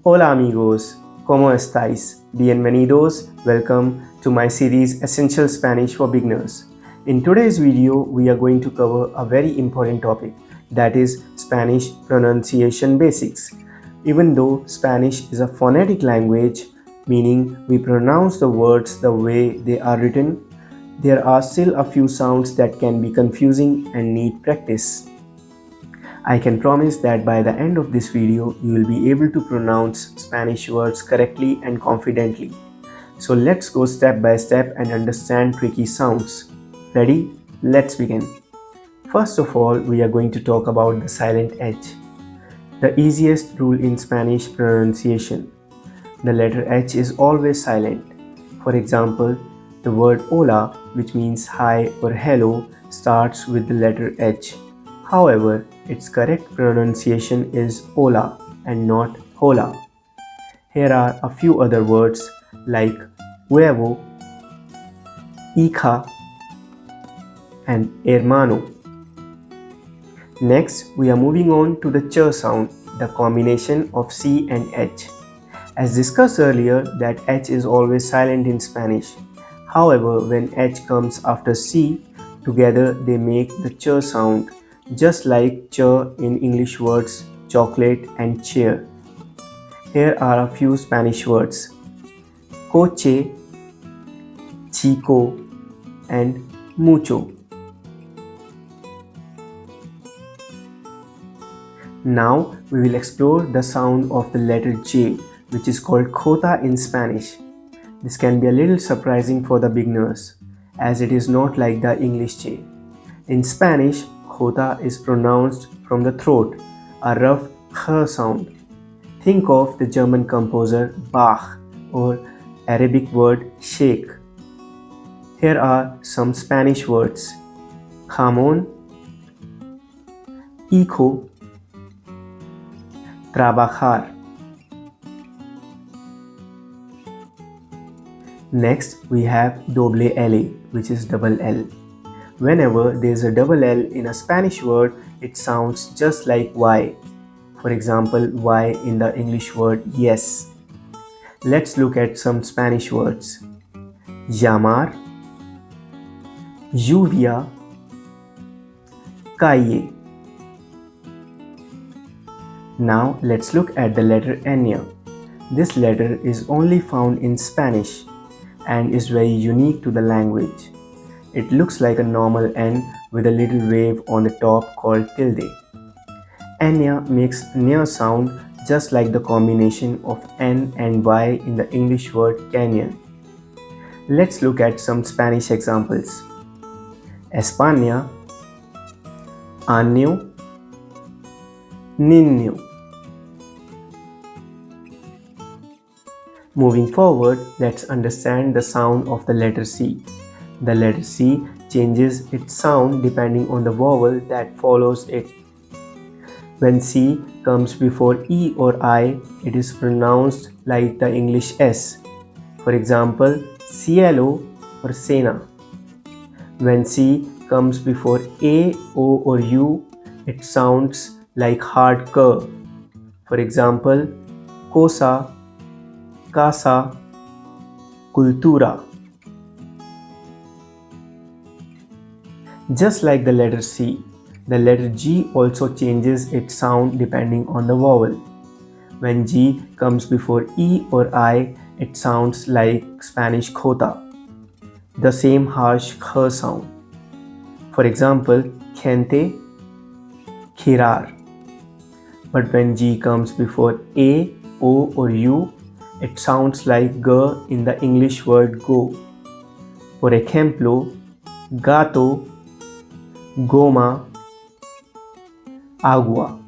Hola amigos, ¿cómo estáis? Bienvenidos, welcome to my series Essential Spanish for Beginners. In today's video, we are going to cover a very important topic, that is Spanish pronunciation basics. Even though Spanish is a phonetic language, meaning we pronounce the words the way they are written, there are still a few sounds that can be confusing and need practice. I can promise that by the end of this video, you will be able to pronounce Spanish words correctly and confidently. So let's go step by step and understand tricky sounds. Ready? Let's begin. First of all, we are going to talk about the silent H. The easiest rule in Spanish pronunciation. The letter H is always silent. For example, the word hola, which means hi or hello, starts with the letter H. However, its correct pronunciation is hola and not hola. Here are a few other words like huevo, hija, and hermano. Next, we are moving on to the ch sound, the combination of C and H. As discussed earlier, that H is always silent in Spanish. However, when H comes after C, together they make the ch sound, just like ch in English words chocolate and chair. Here are a few Spanish words: coche, chico, and mucho. Now we will explore the sound of the letter J, which is called jota in Spanish. This can be a little surprising for the beginners, as it is not like the English J. In Spanish, jota is pronounced from the throat, a rough h sound. Think of the German composer Bach or Arabic word sheikh. Here are some Spanish words: jamón, hijo, trabajar. Next, we have doble L, which is double L. Whenever there is a double L in a Spanish word, it sounds just like Y. For example, Y in the English word yes. Let's look at some Spanish words: llamar, lluvia, calle. Now let's look at the letter N. This letter is only found in Spanish and is very unique to the language. It looks like a normal N with a little wave on the top called tilde. Enya makes near sound just like the combination of N and Y in the English word canyon. Let's look at some Spanish examples: España, año, niño. Moving forward, let's understand the sound of the letter C. The letter C changes its sound depending on the vowel that follows it. When C comes before E or I, it is pronounced like the English S. For example, cielo or cena. When C comes before A, O or U, it sounds like hard K. For example, cosa, casa, cultura. Just like the letter C, the letter G also changes its sound depending on the vowel. When G comes before E or I, it sounds like Spanish jota, the same harsh h sound. For example, gente, girar. But when G comes before A, O or U, it sounds like g in the English word go. Por ejemplo, gato, goma, agua.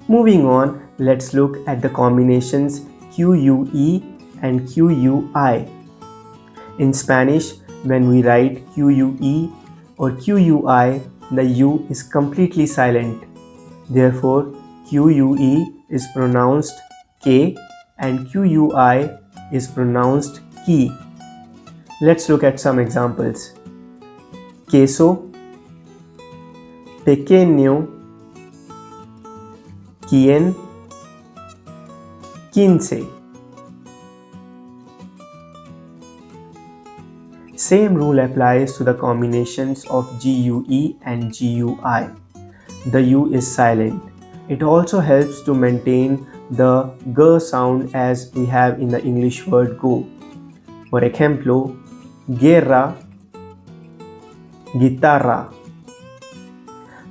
Moving on, let's look at the combinations QUE and QUI. In Spanish, when we write QUE or QUI, the U is completely silent. Therefore, QUE is pronounced K and QUI is pronounced ki. Let's look at some examples: queso, pequeño, quién, quince. Same rule applies to the combinations of GUE and GUI. The U is silent. It also helps to maintain the G sound as we have in the English word go. Por ejemplo, Guerra, Guitarra.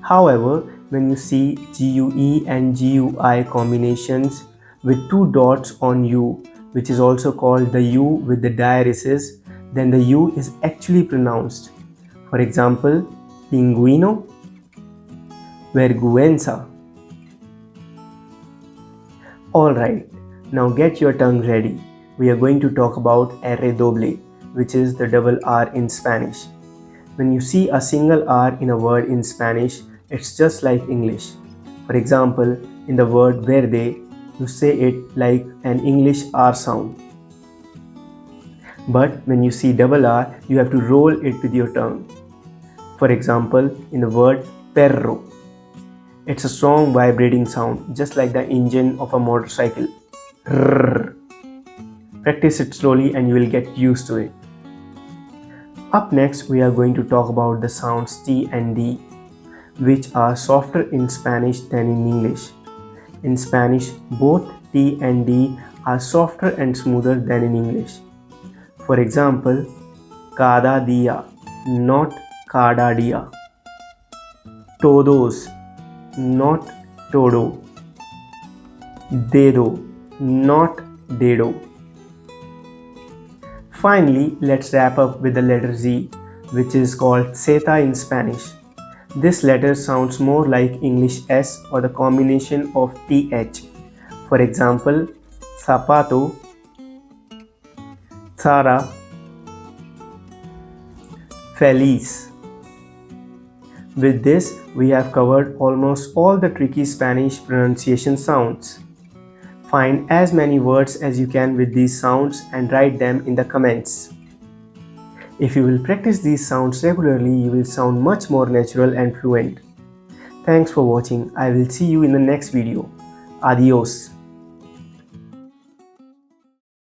However, when you see GUE and GUI combinations with two dots on U, which is also called the U with the diaresis, then the U is actually pronounced. For example, pinguino, vergüenza. Alright, now get your tongue ready. We are going to talk about R doble, which is the double R in Spanish. When you see a single R in a word in Spanish, it's just like English. For example, in the word verde, you say it like an English R sound. But when you see double R, you have to roll it with your tongue. For example, in the word perro, it's a strong vibrating sound, just like the engine of a motorcycle. Practice it slowly and you will get used to it. Up next, we are going to talk about the sounds T and D, which are softer in Spanish than in English. In Spanish, both T and D are softer and smoother than in English. For example, cada día, not cada día. Todos, not todo. Dedo, not dedo. Finally, let's wrap up with the letter Z, which is called zeta in Spanish. This letter sounds more like English S or the combination of TH. For example, zapato, Zara, feliz. With this, we have covered almost all the tricky Spanish pronunciation sounds. Find as many words as you can with these sounds and write them in the comments. If you will practice these sounds regularly, you will sound much more natural and fluent. Thanks for watching. I will see you in the next video. Adios.